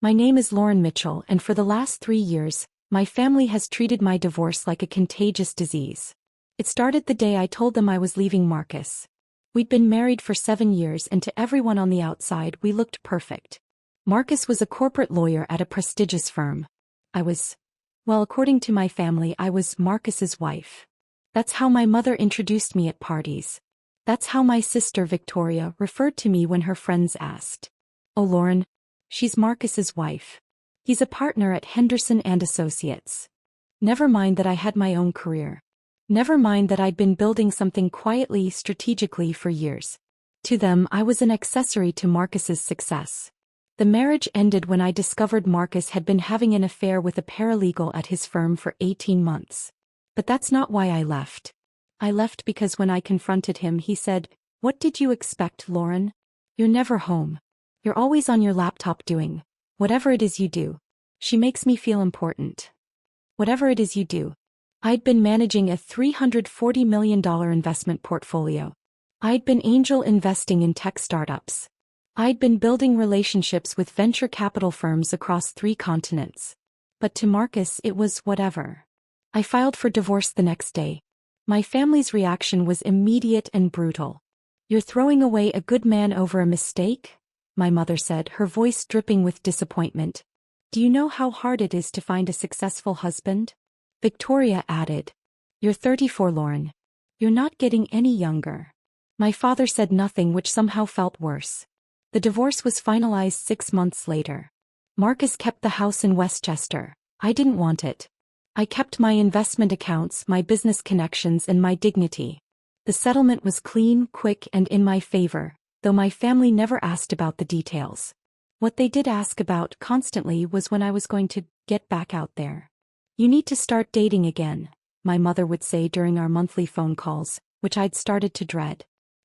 My name is Lauren Mitchell, and for the last 3 years, my family has treated my divorce like a contagious disease. It started the day I told them I was leaving Marcus. We'd been married for 7 years, and to everyone on the outside, we looked perfect. Marcus was a corporate lawyer at a prestigious firm. Well, according to my family, I was Marcus's wife. That's how my mother introduced me at parties. That's how my sister Victoria referred to me when her friends asked. "Oh, Lauren, she's Marcus's wife. He's a partner at Henderson and Associates." Never mind that I had my own career. Never mind that I'd been building something quietly, strategically for years. To them, I was an accessory to Marcus's success. The marriage ended when I discovered Marcus had been having an affair with a paralegal at his firm for 18 months. But that's not why I left. I left because when I confronted him, he said, "What did you expect, Lauren? You're never home. You're always on your laptop doing whatever it is you do. She makes me feel important. Whatever it is you do." I'd been managing a $340 million investment portfolio. I'd been angel investing in tech startups. I'd been building relationships with venture capital firms across 3 continents. But to Marcus, it was whatever. I filed for divorce the next day. My family's reaction was immediate and brutal. "You're throwing away a good man over a mistake?" my mother said, her voice dripping with disappointment. "Do you know how hard it is to find a successful husband?" Victoria added, "You're 34, Lauren. You're not getting any younger." My father said nothing, which somehow felt worse. The divorce was finalized 6 months later. Marcus kept the house in Westchester. I didn't want it. I kept my investment accounts, my business connections, and my dignity. The settlement was clean, quick, and in my favor, though my family never asked about the details. What they did ask about constantly was when I was going to get back out there. "You need to start dating again," my mother would say during our monthly phone calls, which I'd started to dread.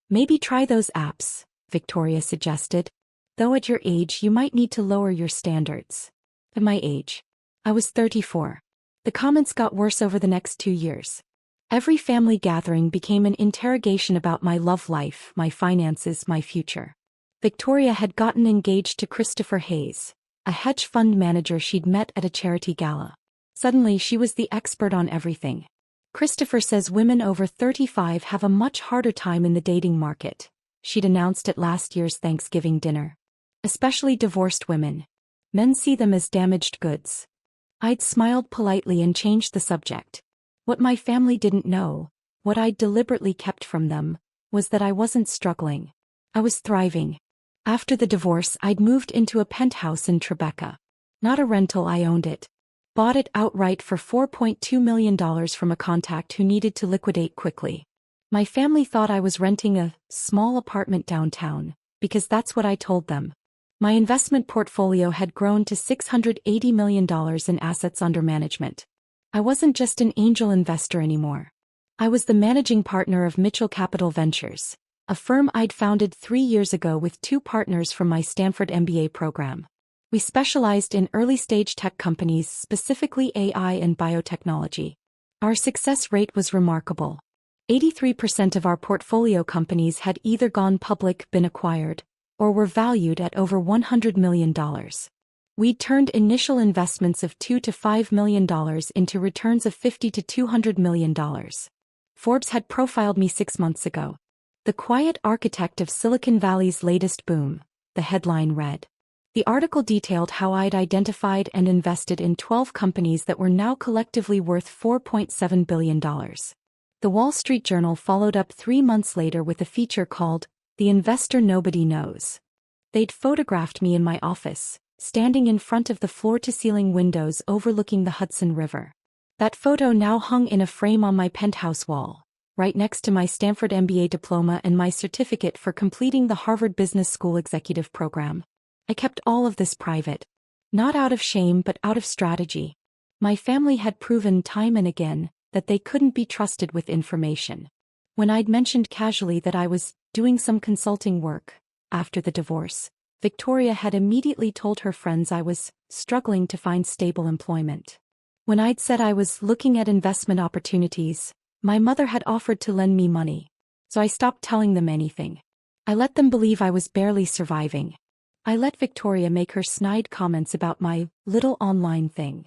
"Maybe try those apps," Victoria suggested. "Though at your age you might need to lower your standards." At my age, I was 34. The comments got worse over the next 2 years. Every family gathering became an interrogation about my love life, my finances, my future. Victoria had gotten engaged to Christopher Hayes, a hedge fund manager she'd met at a charity gala. Suddenly she was the expert on everything. "Christopher says women over 35 have a much harder time in the dating market," she'd announced at last year's Thanksgiving dinner. "Especially divorced women. Men see them as damaged goods." I'd smiled politely and changed the subject. What my family didn't know, what I'd deliberately kept from them, was that I wasn't struggling. I was thriving. After the divorce, I'd moved into a penthouse in Tribeca. Not a rental, I owned it. Bought it outright for $4.2 million from a contact who needed to liquidate quickly. My family thought I was renting a small apartment downtown, because that's what I told them. My investment portfolio had grown to $680 million in assets under management. I wasn't just an angel investor anymore. I was the managing partner of Mitchell Capital Ventures, a firm I'd founded 3 years ago with 2 partners from my Stanford MBA program. We specialized in early-stage tech companies, specifically AI and biotechnology. Our success rate was remarkable. 83% of our portfolio companies had either gone public, been acquired, or were valued at over $100 million. We'd turned initial investments of $2 to $5 million into returns of $50 to $200 million. Forbes had profiled me 6 months ago. "The quiet architect of Silicon Valley's latest boom," the headline read. The article detailed how I'd identified and invested in 12 companies that were now collectively worth $4.7 billion. The Wall Street Journal followed up 3 months later with a feature called "The Investor Nobody Knows." They'd photographed me in my office, standing in front of the floor-to-ceiling windows overlooking the Hudson River. That photo now hung in a frame on my penthouse wall, right next to my Stanford MBA diploma and my certificate for completing the Harvard Business School executive program. I kept all of this private. Not out of shame, but out of strategy. My family had proven time and again that they couldn't be trusted with information. When I'd mentioned casually that I was doing some consulting work after the divorce, Victoria had immediately told her friends I was struggling to find stable employment. When I'd said I was looking at investment opportunities, my mother had offered to lend me money. So I stopped telling them anything. I let them believe I was barely surviving. I let Victoria make her snide comments about my little online thing.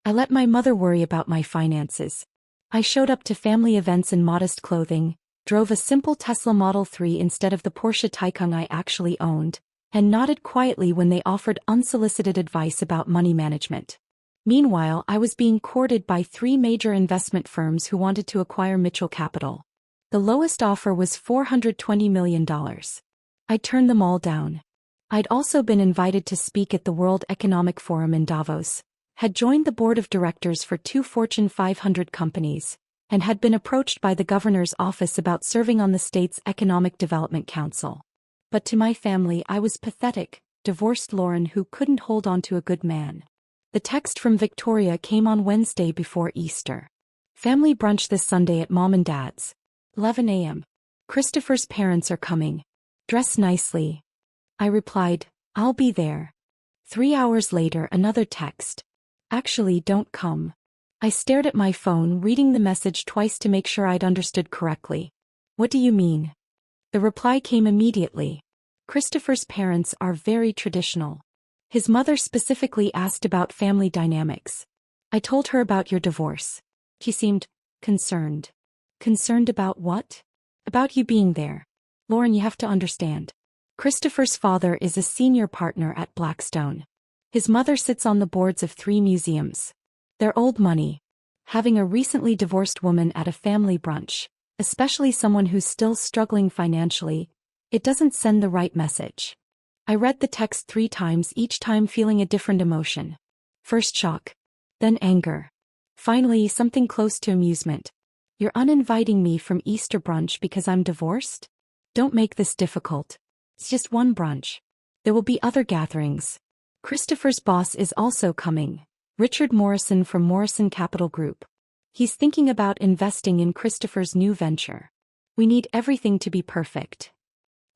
I let my mother worry about my finances. I showed up to family events in modest clothing, drove a simple Tesla Model 3 instead of the Porsche Taycan I actually owned, and nodded quietly when they offered unsolicited advice about money management. Meanwhile, I was being courted by 3 major investment firms who wanted to acquire Mitchell Capital. The lowest offer was $420 million. I turned them all down. I'd also been invited to speak at the World Economic Forum in Davos, had joined the board of directors for 2 Fortune 500 companies, and had been approached by the governor's office about serving on the state's Economic Development Council. But to my family I was pathetic, divorced Lauren who couldn't hold on to a good man. The text from Victoria came on Wednesday before Easter. Family brunch this Sunday at Mom and Dad's. 11 a.m. Christopher's parents are coming. Dress nicely. I replied, I'll be there. 3 hours later another text. Actually, don't come. I stared at my phone, reading the message twice to make sure I'd understood correctly. What do you mean? The reply came immediately. Christopher's parents are very traditional. His mother specifically asked about family dynamics. I told her about your divorce. She seemed concerned. Concerned about what? About you being there. Lauren, you have to understand. Christopher's father is a senior partner at Blackstone. His mother sits on the boards of 3 museums. They're old money. Having a recently divorced woman at a family brunch, especially someone who's still struggling financially, it doesn't send the right message. I read the text 3 times, each time feeling a different emotion. First shock. Then anger. Finally, something close to amusement. You're uninviting me from Easter brunch because I'm divorced? Don't make this difficult. It's just one brunch. There will be other gatherings. Christopher's boss is also coming, Richard Morrison from Morrison Capital Group. He's thinking about investing in Christopher's new venture. We need everything to be perfect.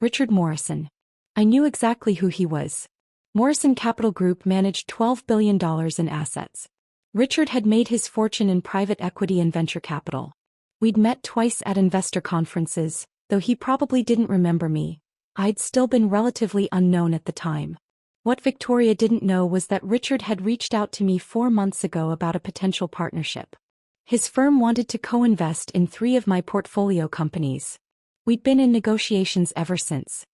Richard Morrison. I knew exactly who he was. Morrison Capital Group managed $12 billion in assets. Richard had made his fortune in private equity and venture capital. We'd met twice at investor conferences, though he probably didn't remember me. I'd still been relatively unknown at the time. What Victoria didn't know was that Richard had reached out to me 4 months ago about a potential partnership. His firm wanted to co-invest in 3 of my portfolio companies. We'd been in negotiations ever since.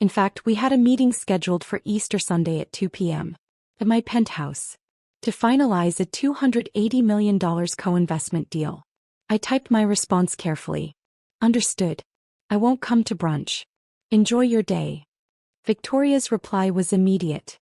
In fact, we had a meeting scheduled for Easter Sunday at 2 p.m. at my penthouse to finalize a $280 million co-investment deal. I typed my response carefully. Understood. I won't come to brunch. Enjoy your day. Victoria's reply was immediate.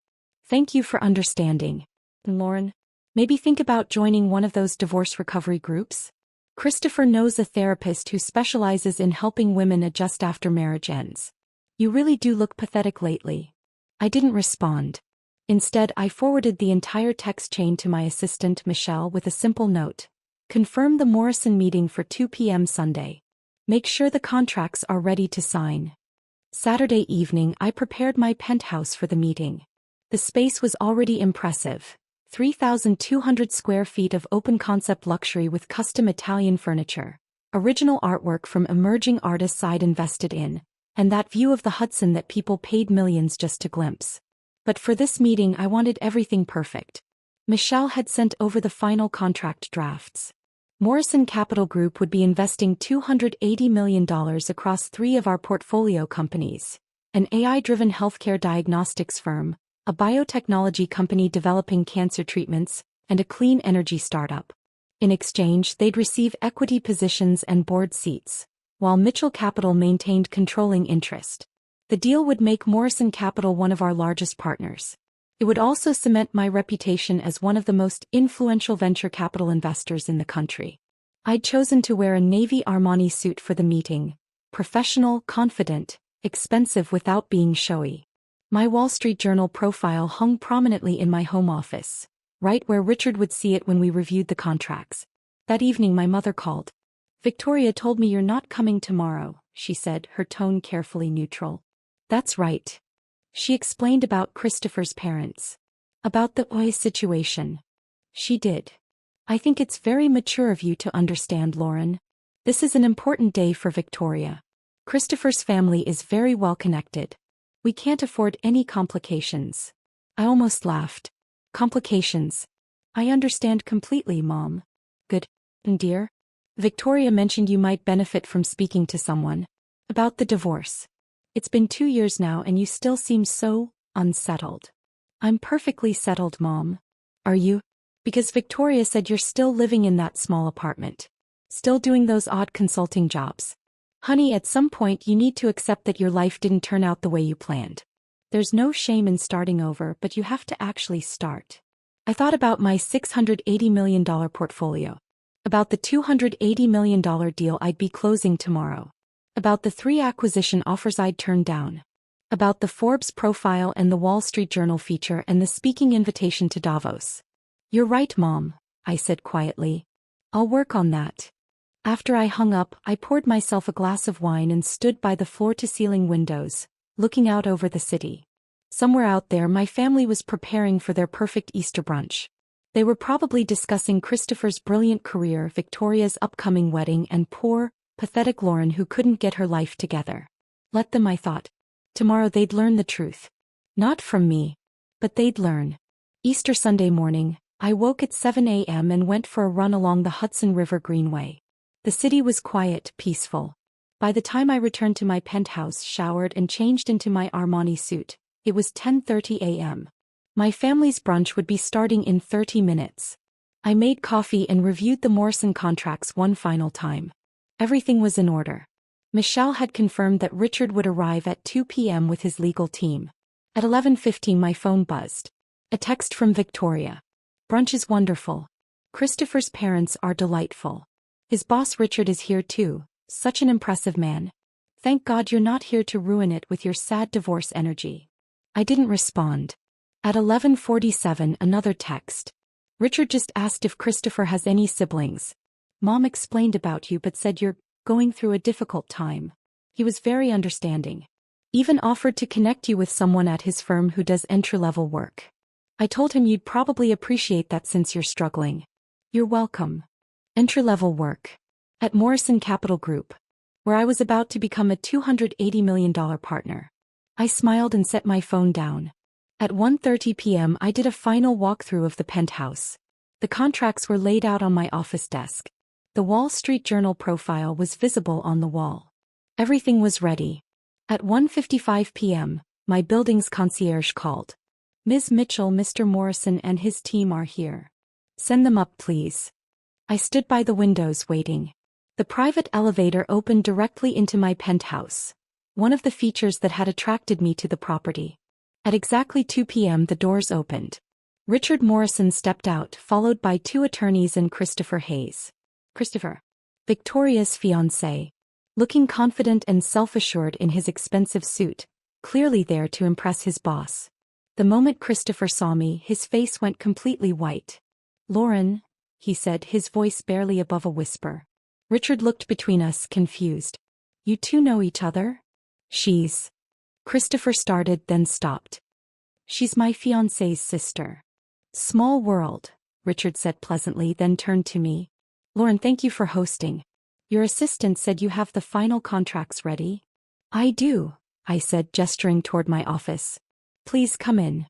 Thank you for understanding. Lauren, maybe think about joining one of those divorce recovery groups? Christopher knows a therapist who specializes in helping women adjust after marriage ends. You really do look pathetic lately. I didn't respond. Instead, I forwarded the entire text chain to my assistant Michelle with a simple note. Confirm the Morrison meeting for 2 p.m. Sunday. Make sure the contracts are ready to sign. Saturday evening, I prepared my penthouse for the meeting. The space was already impressive. 3,200 square feet of open-concept luxury with custom Italian furniture, original artwork from emerging artists I'd invested in, and that view of the Hudson that people paid millions just to glimpse. But for this meeting I wanted everything perfect. Michelle had sent over the final contract drafts. Morrison Capital Group would be investing $280 million across 3 of our portfolio companies, an AI-driven healthcare diagnostics firm, a biotechnology company developing cancer treatments, and a clean energy startup. In exchange, they'd receive equity positions and board seats, while Mitchell Capital maintained controlling interest. The deal would make Morrison Capital one of our largest partners. It would also cement my reputation as one of the most influential venture capital investors in the country. I'd chosen to wear a navy Armani suit for the meeting, professional, confident, expensive without being showy. My Wall Street Journal profile hung prominently in my home office, right where Richard would see it when we reviewed the contracts. That evening my mother called. Victoria told me you're not coming tomorrow, she said, her tone carefully neutral. That's right. She explained about Christopher's parents. About the situation. She did. I think it's very mature of you to understand, Lauren. This is an important day for Victoria. Christopher's family is very well connected. We can't afford any complications. I almost laughed. Complications. I understand completely, Mom. Good. And dear? Victoria mentioned you might benefit from speaking to someone. About the divorce. It's been 2 years now and you still seem so unsettled. I'm perfectly settled, Mom. Are you? Because Victoria said you're still living in that small apartment. Still doing those odd consulting jobs. Honey, at some point you need to accept that your life didn't turn out the way you planned. There's no shame in starting over, but you have to actually start. I thought about my $680 million portfolio. About the $280 million deal I'd be closing tomorrow. About the 3 acquisition offers I'd turned down. About the Forbes profile and the Wall Street Journal feature and the speaking invitation to Davos. You're right, Mom, I said quietly. I'll work on that. After I hung up, I poured myself a glass of wine and stood by the floor-to-ceiling windows, looking out over the city. Somewhere out there my family was preparing for their perfect Easter brunch. They were probably discussing Christopher's brilliant career, Victoria's upcoming wedding, and poor, pathetic Lauren who couldn't get her life together. Let them, I thought. Tomorrow they'd learn the truth. Not from me. But they'd learn. Easter Sunday morning, I woke at 7 a.m. and went for a run along the Hudson River Greenway. The city was quiet, peaceful. By the time I returned to my penthouse, showered and changed into my Armani suit, it was 10:30 a.m. My family's brunch would be starting in 30 minutes. I made coffee and reviewed the Morrison contracts one final time. Everything was in order. Michelle had confirmed that Richard would arrive at 2 p.m. with his legal team. At 11:15 my phone buzzed. A text from Victoria. Brunch is wonderful. Christopher's parents are delightful. His boss Richard is here too, such an impressive man. Thank God you're not here to ruin it with your sad divorce energy. I didn't respond. At 11:47 another text. Richard just asked if Christopher has any siblings. Mom explained about you but said you're going through a difficult time. He was very understanding. Even offered to connect you with someone at his firm who does entry-level work. I told him you'd probably appreciate that since you're struggling. You're welcome. Entry-level work. At Morrison Capital Group. Where I was about to become a $280 million partner. I smiled and set my phone down. At 1:30 p.m. I did a final walkthrough of the penthouse. The contracts were laid out on my office desk. The Wall Street Journal profile was visible on the wall. Everything was ready. At 1:55 p.m., my building's concierge called. Ms. Mitchell, Mr. Morrison and his team are here. Send them up, please. I stood by the windows waiting. The private elevator opened directly into my penthouse. One of the features that had attracted me to the property. At exactly 2 p.m. the doors opened. Richard Morrison stepped out, followed by 2 attorneys and Christopher Hayes. Christopher, Victoria's fiancé. Looking confident and self-assured in his expensive suit, clearly there to impress his boss. The moment Christopher saw me, his face went completely white. Lauren, he said, his voice barely above a whisper. Richard looked between us, confused. You two know each other? She's... Christopher started, then stopped. She's my fiancé's sister. Small world, Richard said pleasantly, then turned to me. Lauren, thank you for hosting. Your assistant said you have the final contracts ready? I do, I said, gesturing toward my office. Please come in.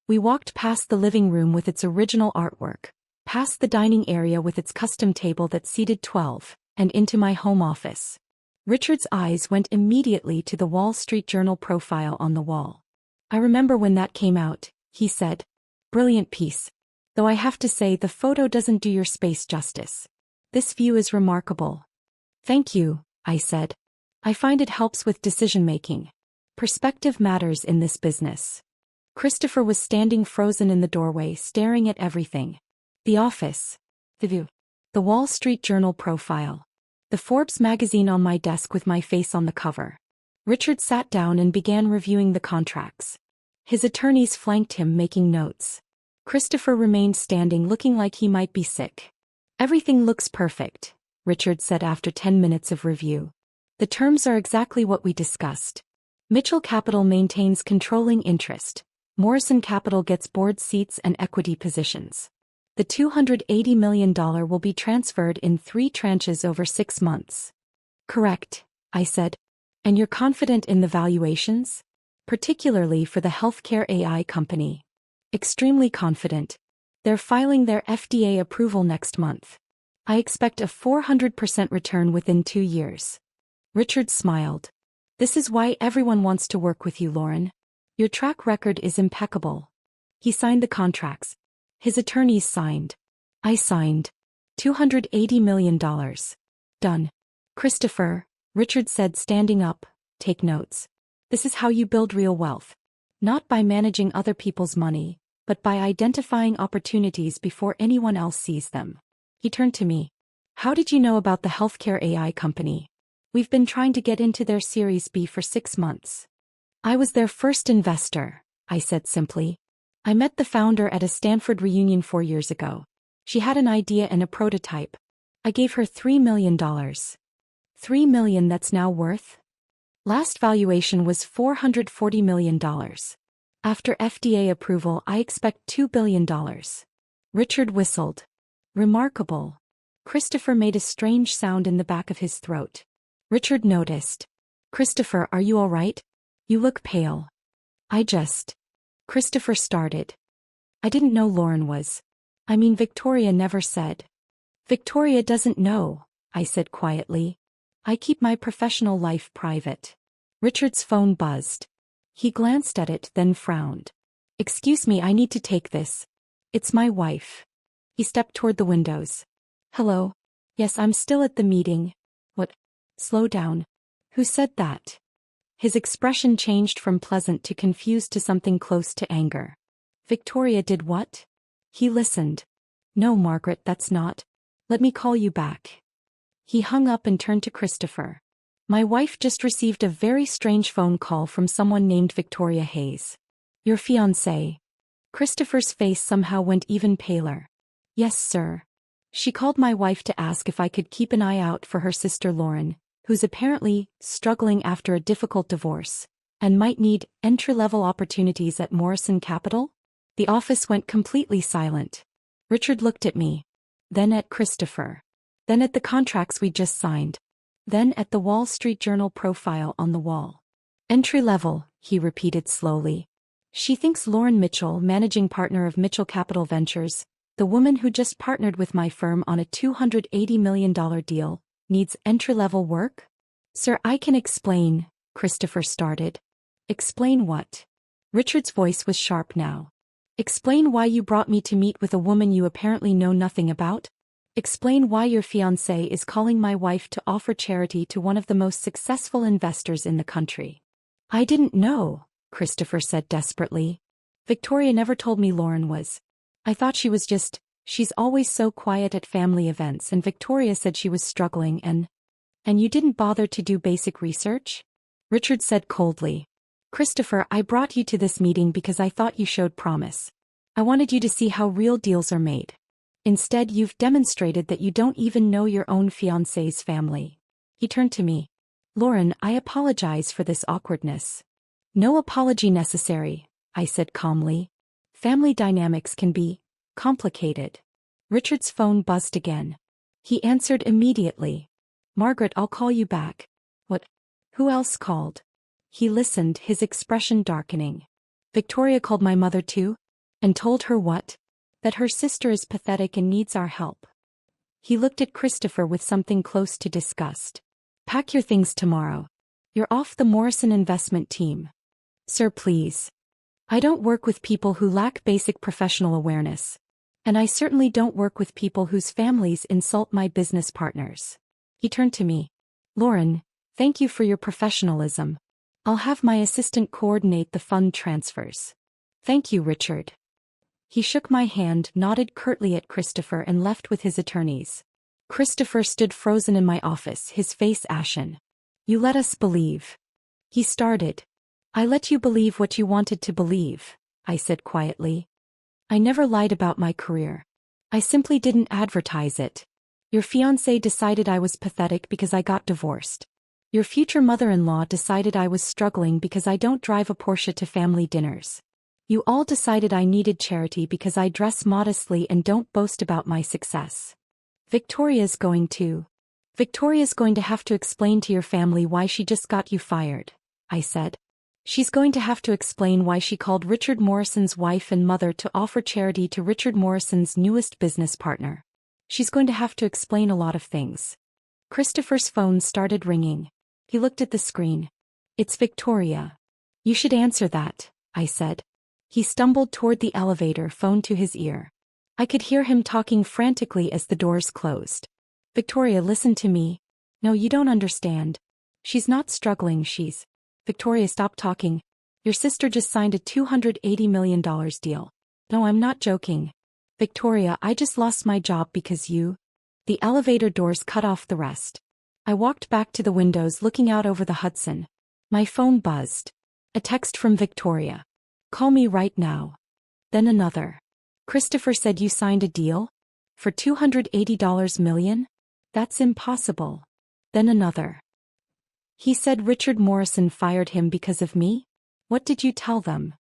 We walked past the living room with its original artwork, past the dining area with its custom table that seated 12, and into my home office. Richard's eyes went immediately to the Wall Street Journal profile on the wall. I remember when that came out, he said. Brilliant piece. Though I have to say the photo doesn't do your space justice. This view is remarkable. Thank you, I said. I find it helps with decision-making. Perspective matters in this business. Christopher was standing frozen in the doorway, staring at everything. The office. The view. The Wall Street Journal profile. The Forbes magazine on my desk with my face on the cover. Richard sat down and began reviewing the contracts. His attorneys flanked him, making notes. Christopher remained standing, looking like he might be sick. Everything looks perfect, Richard said after 10 minutes of review. The terms are exactly what we discussed. Mitchell Capital maintains controlling interest. Morrison Capital gets board seats and equity positions. The $280 million will be transferred in 3 tranches over 6 months. Correct, I said. And you're confident in the valuations? particularly for the healthcare AI company. Extremely confident. They're filing their FDA approval next month. I expect a 400% return within 2 years. Richard smiled. This is why everyone wants to work with you, Lauren. Your track record is impeccable. He signed the contracts. His attorneys signed. I signed. $280 million. Done. Christopher, Richard said, standing up, take notes. This is how you build real wealth. Not by managing other people's money, but by identifying opportunities before anyone else sees them. He turned to me. How did you know about the healthcare AI company? We've been trying to get into their Series B for 6 months. I was their first investor, I said simply. I met the founder at a Stanford reunion 4 years ago. She had an idea and a prototype. I gave her $3 million. $3 million that's now worth? Last valuation was $440 million. After FDA approval, I expect $2 billion. Richard whistled. Remarkable. Christopher made a strange sound in the back of his throat. Richard noticed. Christopher, are you all right? You look pale. Christopher started. I didn't know Lauren was. Victoria never said. Victoria doesn't know, I said quietly. I keep my professional life private. Richard's phone buzzed. He glanced at it, then frowned. Excuse me, I need to take this. It's my wife. He stepped toward the windows. Hello? Yes, I'm still at the meeting. What? Slow down. Who said that? His expression changed from pleasant to confused to something close to anger. Victoria did what? He listened. No, Margaret, that's not. Let me call you back. He hung up and turned to Christopher. My wife just received a very strange phone call from someone named Victoria Hayes. Your fiancé. Christopher's face somehow went even paler. Yes, sir. She called my wife to ask if I could keep an eye out for her sister Lauren, who's apparently struggling after a difficult divorce, and might need entry-level opportunities at Morrison Capital? The office went completely silent. Richard looked at me. Then at Christopher. Then at the contracts we just signed. Then at the Wall Street Journal profile on the wall. Entry-level, he repeated slowly. She thinks Lauren Mitchell, managing partner of Mitchell Capital Ventures, the woman who just partnered with my firm on a $280 million deal, needs entry-level work? Sir, I can explain, Christopher started. Explain what? Richard's voice was sharp now. Explain why you brought me to meet with a woman you apparently know nothing about? Explain why your fiancé is calling my wife to offer charity to one of the most successful investors in the country. I didn't know, Christopher said desperately. Victoria never told me Lauren was. I thought she was she's always so quiet at family events, and Victoria said she was struggling and you didn't bother to do basic research? Richard said coldly. Christopher, I brought you to this meeting because I thought you showed promise. I wanted you to see how real deals are made. Instead, you've demonstrated that you don't even know your own fiancé's family. He turned to me. Lauren, I apologize for this awkwardness. No apology necessary, I said calmly. Family dynamics can be complicated. Richard's phone buzzed again. He answered immediately. Margaret, I'll call you back. What? Who else called? He listened, his expression darkening. Victoria called my mother too? And told her what? That her sister is pathetic and needs our help. He looked at Christopher with something close to disgust. Pack your things tomorrow. You're off the Morrison investment team. Sir, please. I don't work with people who lack basic professional awareness. And I certainly don't work with people whose families insult my business partners. He turned to me. Lauren, thank you for your professionalism. I'll have my assistant coordinate the fund transfers. Thank you, Richard. He shook my hand, nodded curtly at Christopher, and left with his attorneys. Christopher stood frozen in my office, his face ashen. You let us believe. He started. I let you believe what you wanted to believe, I said quietly. I never lied about my career. I simply didn't advertise it. Your fiancé decided I was pathetic because I got divorced. Your future mother-in-law decided I was struggling because I don't drive a Porsche to family dinners. You all decided I needed charity because I dress modestly and don't boast about my success. Victoria's going to have to explain to your family why she just got you fired, I said. She's going to have to explain why she called Richard Morrison's wife and mother to offer charity to Richard Morrison's newest business partner. She's going to have to explain a lot of things. Christopher's phone started ringing. He looked at the screen. "It's Victoria." "You should answer that," I said. He stumbled toward the elevator, phone to his ear. I could hear him talking frantically as the doors closed. "Victoria, listen to me." "No, you don't understand. She's not struggling, she's..." "Victoria, stop talking. Your sister just signed a $280 million deal." "No, I'm not joking. Victoria, I just lost my job because you..." The elevator doors cut off the rest. I walked back to the windows looking out over the Hudson. My phone buzzed. A text from Victoria. "Call me right now." Then another. "Christopher said you signed a deal? For $280 million? That's impossible." Then another. "He said Richard Morrison fired him because of me? What did you tell them?"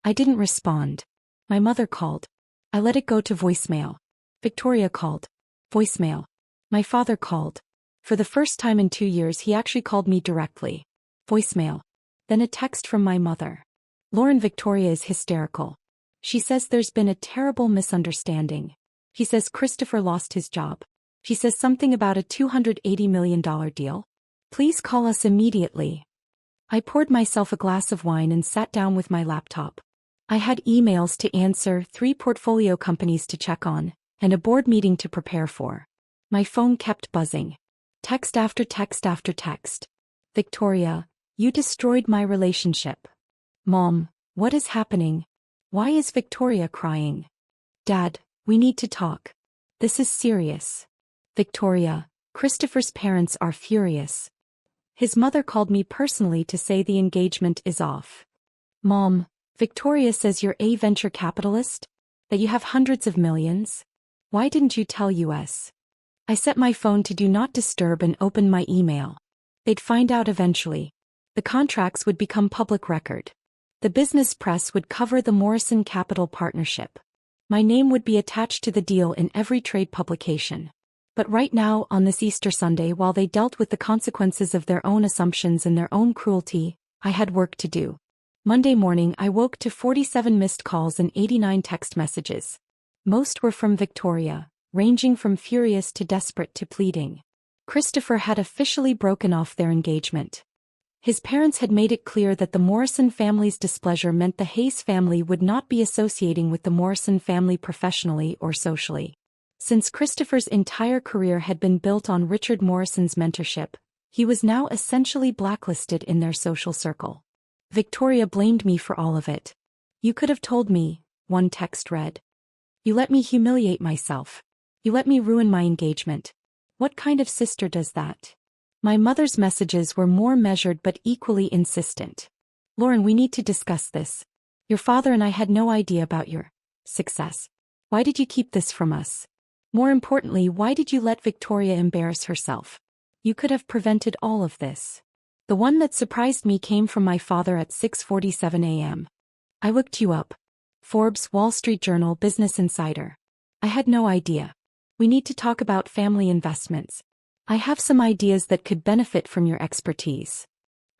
I didn't respond. My mother called. I let it go to voicemail. Victoria called. Voicemail. My father called. For the first time in 2 years he actually called me directly. Voicemail. Then a text from my mother. "Lauren, Victoria is hysterical. She says there's been a terrible misunderstanding. She says Christopher lost his job. She says something about a $280 million deal. Please call us immediately." I poured myself a glass of wine and sat down with my laptop. I had emails to answer, 3 portfolio companies to check on, and a board meeting to prepare for. My phone kept buzzing. Text after text after text. "Victoria, you destroyed my relationship." "Mom, what is happening? Why is Victoria crying?" "Dad, we need to talk. This is serious." "Victoria, Christopher's parents are furious. His mother called me personally to say the engagement is off." "Mom, Victoria says you're a venture capitalist? That you have hundreds of millions? Why didn't you tell us?" I set my phone to do not disturb and opened my email. They'd find out eventually. The contracts would become public record. The business press would cover the Morrison Capital Partnership. My name would be attached to the deal in every trade publication. But right now, on this Easter Sunday, while they dealt with the consequences of their own assumptions and their own cruelty, I had work to do. Monday morning I woke to 47 missed calls and 89 text messages. Most were from Victoria, ranging from furious to desperate to pleading. Christopher had officially broken off their engagement. His parents had made it clear that the Morrison family's displeasure meant the Hayes family would not be associating with the Morrison family professionally or socially. Since Christopher's entire career had been built on Richard Morrison's mentorship, he was now essentially blacklisted in their social circle. Victoria blamed me for all of it. "You could have told me," one text read. "You let me humiliate myself. You let me ruin my engagement. What kind of sister does that?" My mother's messages were more measured but equally insistent. "Lauren, we need to discuss this. Your father and I had no idea about your success. Why did you keep this from us? More importantly, why did you let Victoria embarrass herself? You could have prevented all of this." The one that surprised me came from my father at 6:47 a.m. "I looked you up. Forbes, Wall Street Journal, Business Insider. I had no idea. We need to talk about family investments. I have some ideas that could benefit from your expertise."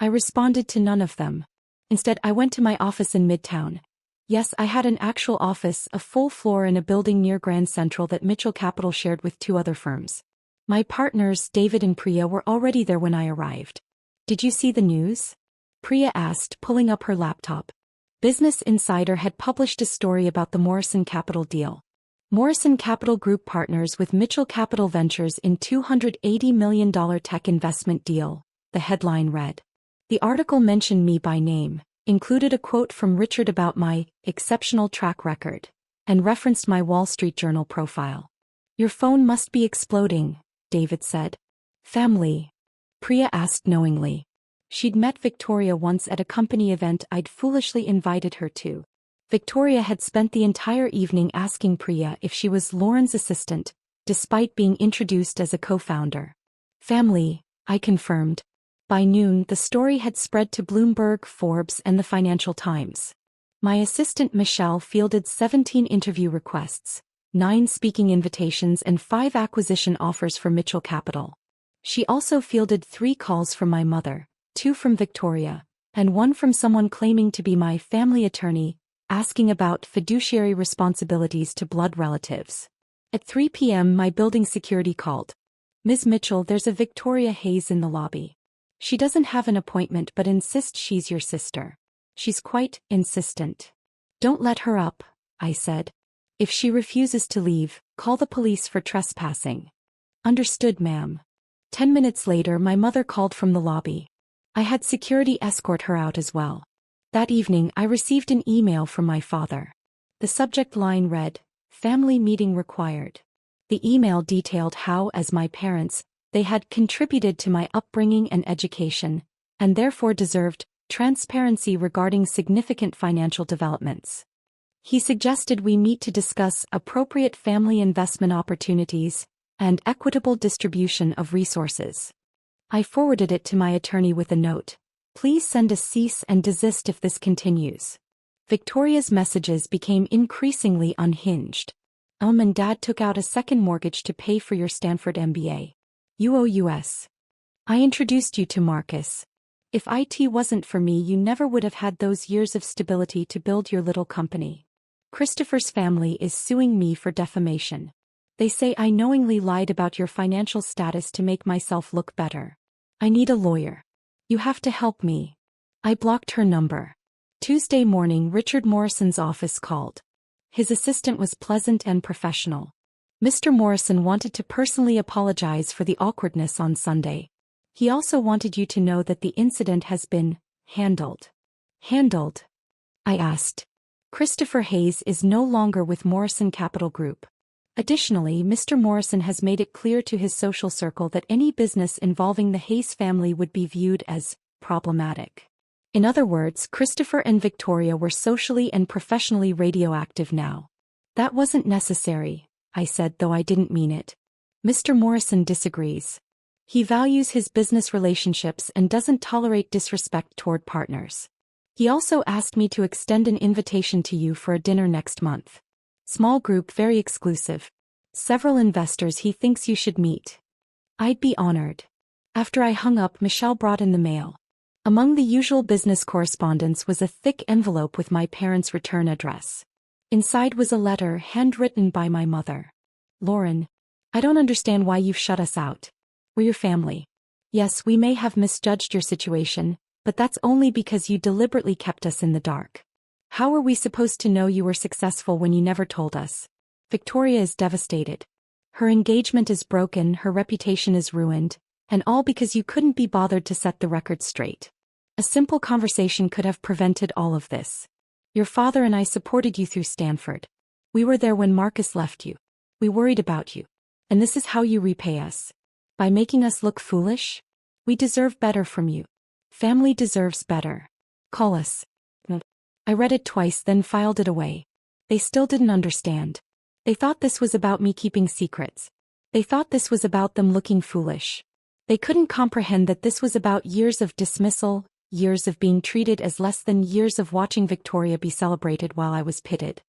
I responded to none of them. Instead, I went to my office in Midtown. Yes, I had an actual office, a full floor in a building near Grand Central that Mitchell Capital shared with 2 other firms. My partners, David and Priya, were already there when I arrived. "Did you see the news?" Priya asked, pulling up her laptop. Business Insider had published a story about the Morrison Capital deal. Morrison Capital Group partners with Mitchell Capital Ventures in $280 million tech investment deal, the headline read. The article mentioned me by name, included a quote from Richard about my exceptional track record, and referenced my Wall Street Journal profile. "Your phone must be exploding," David said. "Family?" Priya asked knowingly. She'd met Victoria once at a company event I'd foolishly invited her to. Victoria had spent the entire evening asking Priya if she was Lauren's assistant, despite being introduced as a co-founder. "Family," I confirmed. By noon, the story had spread to Bloomberg, Forbes, and the Financial Times. My assistant Michelle fielded 17 interview requests, 9 speaking invitations, and 5 acquisition offers for Mitchell Capital. She also fielded 3 calls from my mother, 2 from Victoria, and one from someone claiming to be my family attorney, asking about fiduciary responsibilities to blood relatives. At 3 p.m. my building security called. "Ms. Mitchell, there's a Victoria Hayes in the lobby. She doesn't have an appointment but insists she's your sister. She's quite insistent." "Don't let her up," I said. "If she refuses to leave, call the police for trespassing." "Understood, ma'am." 10 minutes later my mother called from the lobby. I had security escort her out as well. That evening I received an email from my father. The subject line read, "Family meeting required." The email detailed how, as my parents, they had contributed to my upbringing and education, and therefore deserved transparency regarding significant financial developments. He suggested we meet to discuss appropriate family investment opportunities and equitable distribution of resources. I forwarded it to my attorney with a note. "Please send a cease and desist if this continues." Victoria's messages became increasingly unhinged. And Dad took out a second mortgage to pay for your Stanford MBA. You owe US. I introduced you to Marcus. If IT wasn't for me, you never would have had those years of stability to build your little company. Christopher's family is suing me for defamation. They say I knowingly lied about your financial status to make myself look better. I need a lawyer. You have to help me. I blocked her number. Tuesday morning Richard Morrison's office called. His assistant was pleasant and professional. Mr. Morrison wanted to personally apologize for the awkwardness on Sunday. He also wanted you to know that the incident has been handled. Handled? I asked. Christopher Hayes is no longer with Morrison Capital Group. Additionally, Mr. Morrison has made it clear to his social circle that any business involving the Hayes family would be viewed as problematic. In other words, Christopher and Victoria were socially and professionally radioactive now. That wasn't necessary, I said, though I didn't mean it. Mr. Morrison disagrees. He values his business relationships and doesn't tolerate disrespect toward partners. He also asked me to extend an invitation to you for a dinner next month. Small group, very exclusive. Several investors he thinks you should meet. I'd be honored. After I hung up, Michelle brought in the mail. Among the usual business correspondence was a thick envelope with my parents' return address. Inside was a letter handwritten by my mother. "Lauren, I don't understand why you've shut us out. We're your family. Yes, we may have misjudged your situation, but that's only because you deliberately kept us in the dark. How were we supposed to know you were successful when you never told us? Victoria is devastated. Her engagement is broken, her reputation is ruined, and all because you couldn't be bothered to set the record straight. A simple conversation could have prevented all of this. Your father and I supported you through Stanford. We were there when Marcus left you. We worried about you. And this is how you repay us. By making us look foolish? We deserve better from you. Family deserves better. Call us." I read it twice, then filed it away. They still didn't understand. They thought this was about me keeping secrets. They thought this was about them looking foolish. They couldn't comprehend that this was about years of dismissal, years of being treated as less than, years of watching Victoria be celebrated while I was pitted.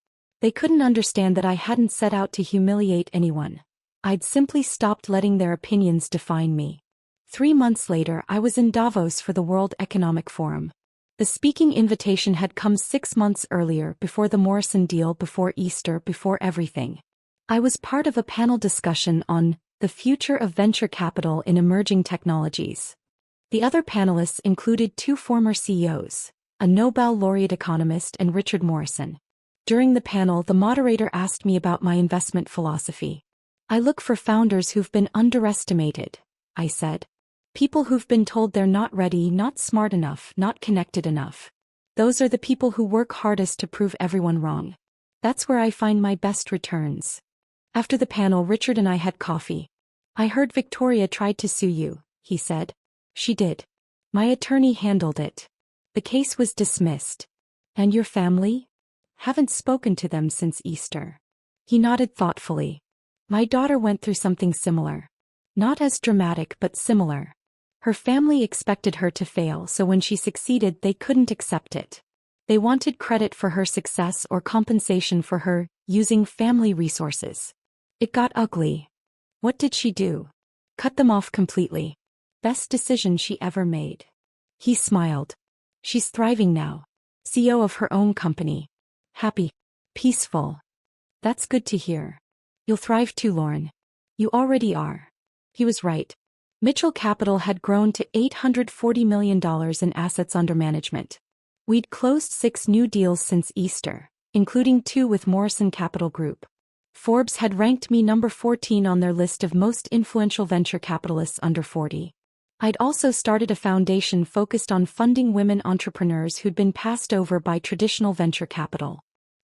They couldn't understand that I hadn't set out to humiliate anyone. I'd simply stopped letting their opinions define me. 3 months later I was in Davos for the World Economic Forum. The speaking invitation had come 6 months earlier, before the Morrison deal, before Easter, before everything. I was part of a panel discussion on the future of venture capital in emerging technologies. The other panelists included 2 former CEOs, a Nobel laureate economist and Richard Morrison. During the panel, the moderator asked me about my investment philosophy. "I look for founders who've been underestimated," I said. "People who've been told they're not ready, not smart enough, not connected enough. Those are the people who work hardest to prove everyone wrong. That's where I find my best returns." After the panel, Richard and I had coffee. "I heard Victoria tried to sue you," he said. "She did. My attorney handled it. The case was dismissed. And your family? Haven't spoken to them since Easter." He nodded thoughtfully. "My daughter went through something similar. Not as dramatic, but similar. Her family expected her to fail, so when she succeeded they couldn't accept it. They wanted credit for her success or compensation for her using family resources. It got ugly. What did she do? Cut them off completely. Best decision she ever made." He smiled. She's thriving now. CEO of her own company. Happy. Peaceful. That's good to hear. You'll thrive too, Lauren. You already are. He was right. Mitchell Capital had grown to $840 million in assets under management. We'd closed 6 new deals since Easter, including 2 with Morrison Capital Group. Forbes had ranked me number 14 on their list of most influential venture capitalists under 40. I'd also started a foundation focused on funding women entrepreneurs who'd been passed over by traditional venture capital.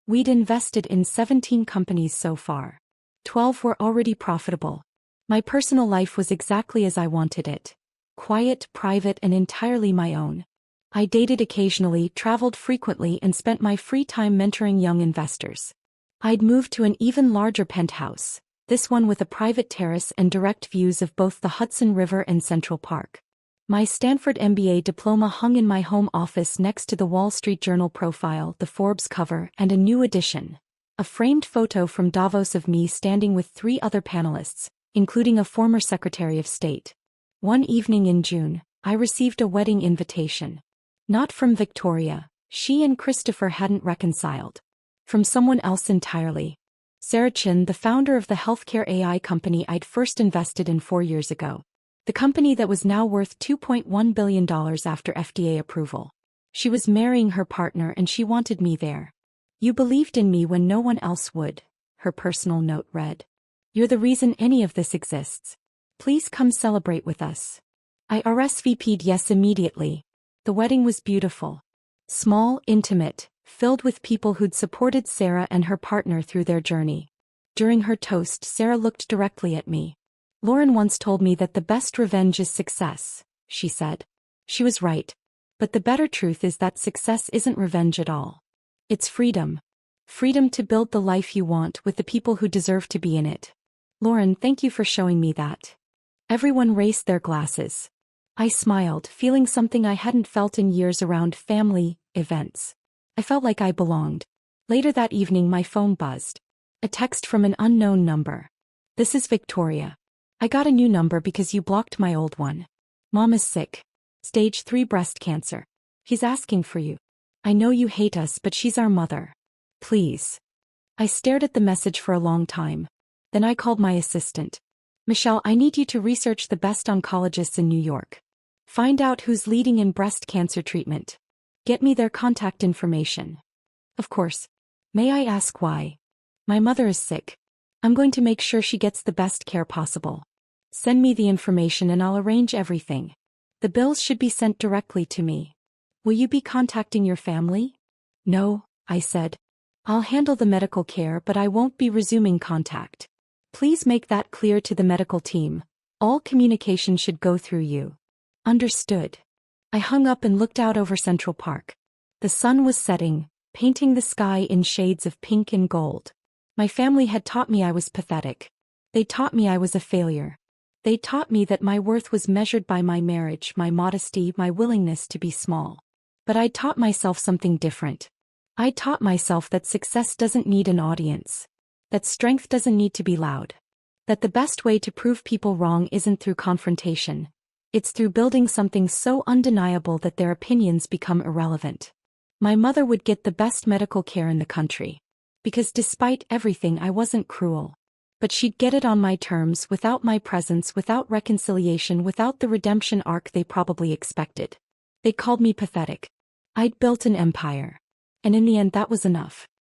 We'd invested in 17 companies so far. 12 were already profitable. My personal life was exactly as I wanted it. Quiet, private, and entirely my own. I dated occasionally, traveled frequently, and spent my free time mentoring young investors. I'd moved to an even larger penthouse, this one with a private terrace and direct views of both the Hudson River and Central Park. My Stanford MBA diploma hung in my home office next to the Wall Street Journal profile, the Forbes cover, and a new edition. A framed photo from Davos of me standing with 3 other panelists, including a former Secretary of State. One evening in June, I received a wedding invitation. Not from Victoria, she and Christopher hadn't reconciled. From someone else entirely. Sarah Chin, the founder of the healthcare AI company I'd first invested in 4 years ago. The company that was now worth $2.1 billion after FDA approval. She was marrying her partner and she wanted me there. You believed in me when no one else would, her personal note read. You're the reason any of this exists. Please come celebrate with us. I RSVP'd yes immediately. The wedding was beautiful. Small, intimate, filled with people who'd supported Sarah and her partner through their journey. During her toast, Sarah looked directly at me. Lauren once told me that the best revenge is success, she said. She was right. But the better truth is that success isn't revenge at all. It's freedom. Freedom to build the life you want with the people who deserve to be in it. Lauren, thank you for showing me that. Everyone raised their glasses. I smiled, feeling something I hadn't felt in years around family events. I felt like I belonged. Later that evening my phone buzzed. A text from an unknown number. This is Victoria. I got a new number because you blocked my old one. Mom is sick. Stage 3 breast cancer. He's asking for you. I know you hate us, but she's our mother. Please. I stared at the message for a long time. Then I called my assistant. Michelle, I need you to research the best oncologists in New York. Find out who's leading in breast cancer treatment. Get me their contact information. Of course. May I ask why? My mother is sick. I'm going to make sure she gets the best care possible. Send me the information and I'll arrange everything. The bills should be sent directly to me. Will you be contacting your family? No, I said. I'll handle the medical care, but I won't be resuming contact. Please make that clear to the medical team. All communication should go through you. Understood. I hung up and looked out over Central Park. The sun was setting, painting the sky in shades of pink and gold. My family had taught me I was pathetic. They taught me I was a failure. They taught me that my worth was measured by my marriage, my modesty, my willingness to be small. But I taught myself something different. I taught myself that success doesn't need an audience. That strength doesn't need to be loud. That the best way to prove people wrong isn't through confrontation. It's through building something so undeniable that their opinions become irrelevant. My mother would get the best medical care in the country. Because despite everything I wasn't cruel. But she'd get it on my terms, without my presence, without reconciliation, without the redemption arc they probably expected. They called me pathetic. I'd built an empire. And in the end that was enough.